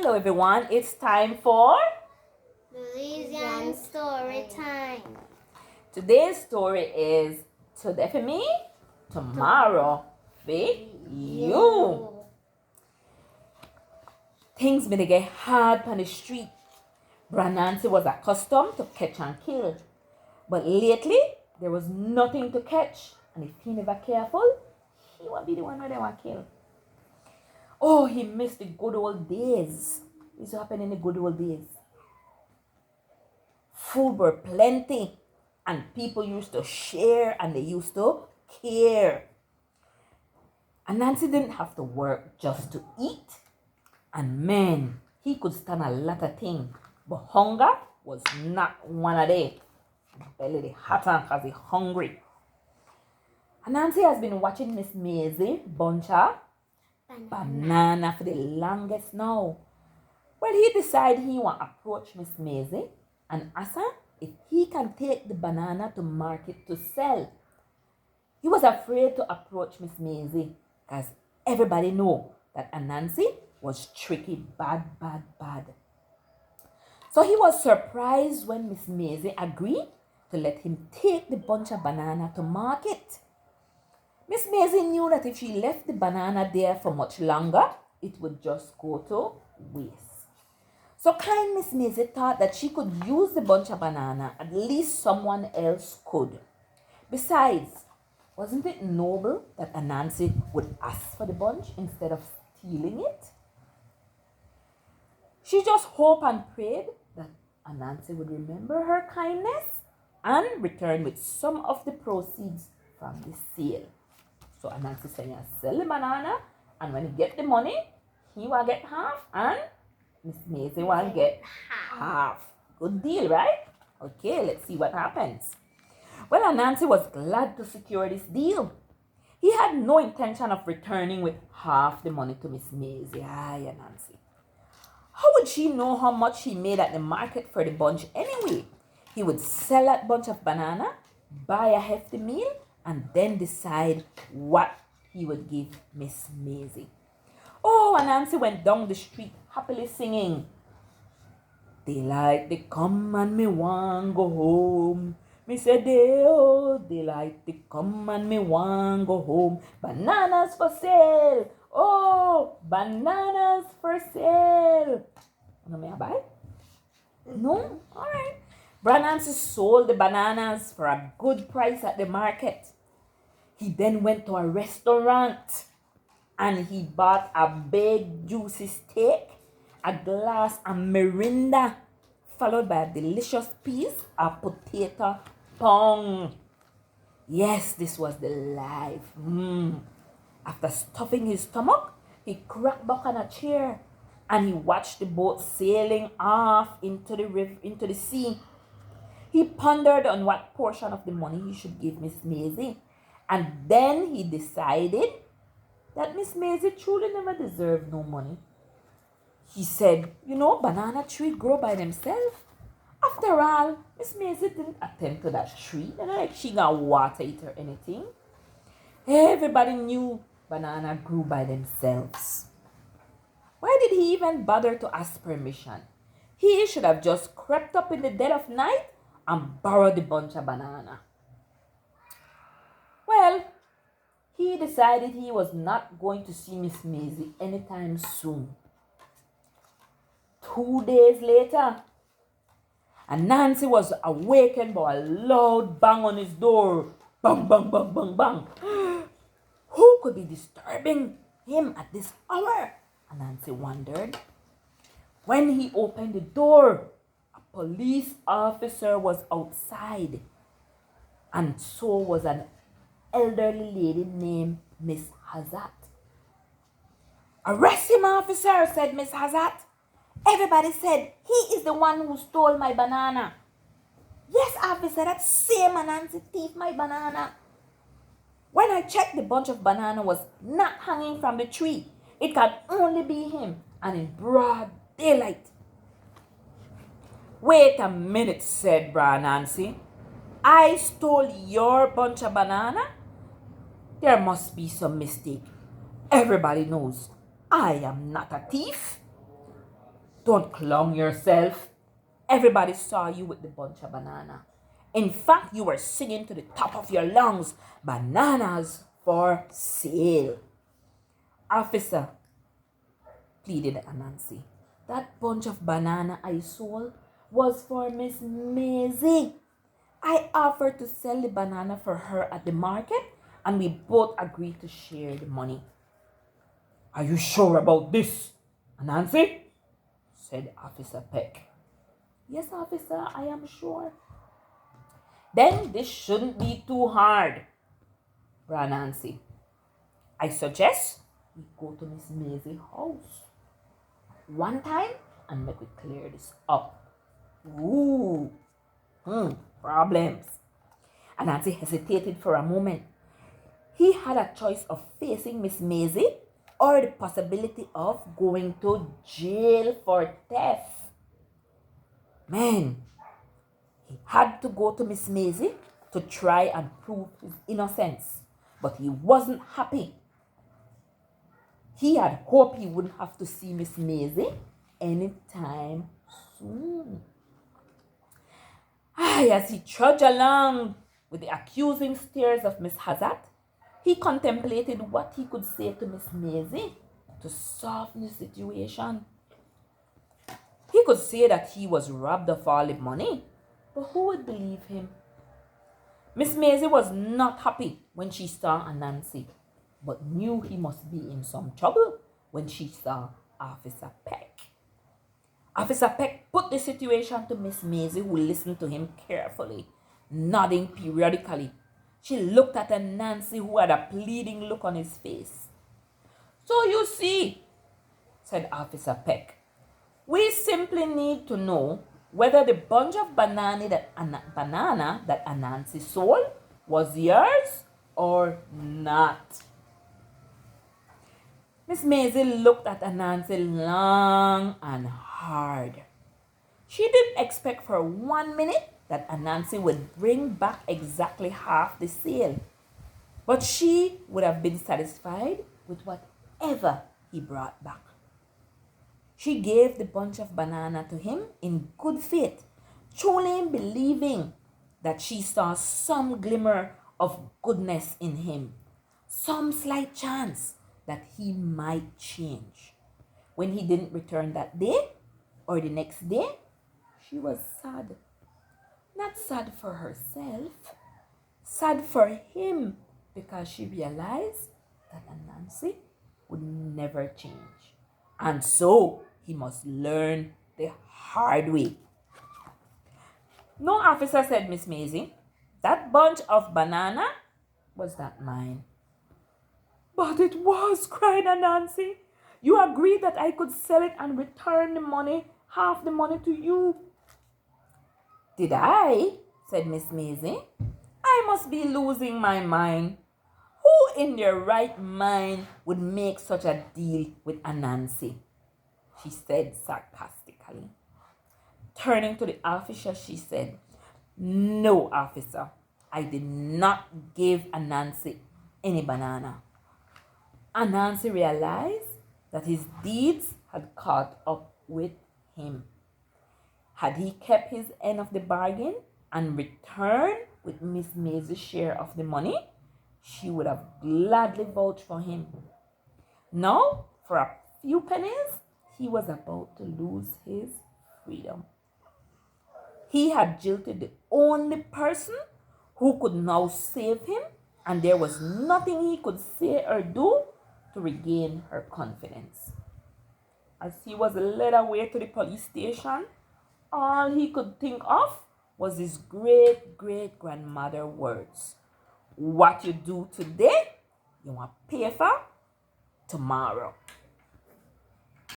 Hello everyone, it's time for Louisiana story time. today's story is today for me, tomorrow for you. Things been get hard on the street. Nancy was accustomed to catch and kill, but lately there was nothing to catch, and if he never careful, he won't be the one where they want kill. Oh, he missed the good old days. This happened in the good old days. Food were plenty, and people used to share and they used to care. And Nancy didn't have to work just to eat. And man, he could stand a lot of things, but hunger was not one of them. Belly the hot because he hungry. And Nancy has been watching Miss Maisie bunch of banana for the longest now. Well, he decided he want to approach Miss Maisie and ask her if he can take the banana to market to sell. He was afraid to approach Miss Maisie because everybody know that Anansi was tricky, bad. So he was surprised when Miss Maisie agreed to let him take the bunch of banana to market. Miss Maisie knew that if she left the banana there for much longer, it would just go to waste. So kind Miss Maisie thought that she could use the bunch of banana, at least someone else could. Besides, wasn't it noble that Anansi would ask for the bunch instead of stealing it? She just hoped and prayed that Anansi would remember her kindness and return with some of the proceeds from the sale. So Anansi said, "You sell the banana, and when you get the money, he will get half, and Miss Maisie will get half. Good deal, right? Okay, let's see what happens." Well, Anansi was glad to secure this deal. He had no intention of returning with half the money to Miss Maisie. Anansi. How would she know how much he made at the market for the bunch anyway? He would sell that bunch of banana, buy a hefty meal, and then decide what he would give Miss Maisie. Oh, Anansi went down the street happily singing, "Daylight they come and me want go home. Me say daylight they come and me want go home. Bananas for sale. Oh, bananas for sale." No, may I buy? No? Alright. Nancy sold the bananas for a good price at the market. He then went to a restaurant and he bought a big juicy steak, a glass of Mirinda, followed by a delicious piece of potato pong. Yes, this was the life. After stuffing his stomach, he cracked back on a chair and he watched the boat sailing off into the river, into the sea. He pondered on what portion of the money he should give Miss Maisie, and then he decided that Miss Maisie truly never deserved no money. He said, banana tree grow by themselves. After all, Miss Maisie didn't attend to that tree. Like she got water it or anything. Everybody knew banana grew by themselves. Why did he even bother to ask permission? He should have just crept up in the dead of night and borrowed the bunch of banana. Well, he decided he was not going to see Miss Maisie anytime soon. 2 days later, Anansi was awakened by a loud bang on his door. Bang, bang, bang, bang, bang. Who could be disturbing him at this hour? Anansi wondered. When he opened the door, a police officer was outside, and so was an elderly lady named Miss Hazat. "Arrest him, officer," said Miss Hazat. "Everybody said he is the one who stole my banana." "Yes, officer, that same Anansi thief my banana. When I checked, the bunch of banana was not hanging from the tree. It can only be him, and in broad daylight." "Wait a minute," said Nancy. "I stole your bunch of banana? There must be some mistake. Everybody knows I am not a thief." Don't clown yourself. Everybody saw you with the bunch of banana. In fact, you were singing to the top of your lungs, bananas for sale. Officer, pleaded Anansi, that bunch of banana I sold was for Miss Maisie. I offered to sell the banana for her at the market and we both agreed to share the money. Are you sure about this, Anansi? Said Officer Peck. Yes, officer, I am sure. Then this shouldn't be too hard, Anansi. I suggest we go to Miss Maisie's house one time and make we clear this up. Ooh, problems. Anansi hesitated for a moment. He had a choice of facing Miss Maisie or the possibility of going to jail for theft. Man, he had to go to Miss Maisie to try and prove his innocence, but he wasn't happy. He had hoped he wouldn't have to see Miss Maisie anytime soon. As he trudged along with the accusing stares of Miss Hazard, he contemplated what he could say to Miss Maisie to soften the situation. He could say that he was robbed of all the money, but who would believe him? Miss Maisie was not happy when she saw Anansi, but knew he must be in some trouble when she saw Officer Peck. Officer Peck put the situation to Miss Maisie, who listened to him carefully, nodding periodically. She looked at Anansi, who had a pleading look on his face. So you see, said Officer Peck, we simply need to know whether the bunch of banana that Anansi sold was yours or not. Miss Maisie looked at Anansi long and hard. She didn't expect for 1 minute that Anansi would bring back exactly half the sale, but she would have been satisfied with whatever he brought back. She gave the bunch of banana to him in good faith, truly believing that she saw some glimmer of goodness in him, some slight chance that he might change. When he didn't return that day or the next day, she was sad. Not sad for herself, sad for him, because she realized that Anansi would never change. And so he must learn the hard way. No, officer, said Miss Maisie. That bunch of banana was not mine. But it was, cried Anansi. You agreed that I could sell it and return the money, half the money to you. Did I? Said Miss Maisie. I must be losing my mind. Who in their right mind would make such a deal with Anansi? She said sarcastically. Turning to the officer, she said, No, officer, I did not give Anansi any banana. Anansi realized that his deeds had caught up with him. Had he kept his end of the bargain and returned with Miss Maisie's share of the money, she would have gladly vouched for him. Now, for a few pennies, he was about to lose his freedom. He had jilted the only person who could now save him, and there was nothing he could say or do to regain her confidence. As he was led away to the police station, all he could think of was his great-great-grandmother's words. What you do today, you want to pay for tomorrow.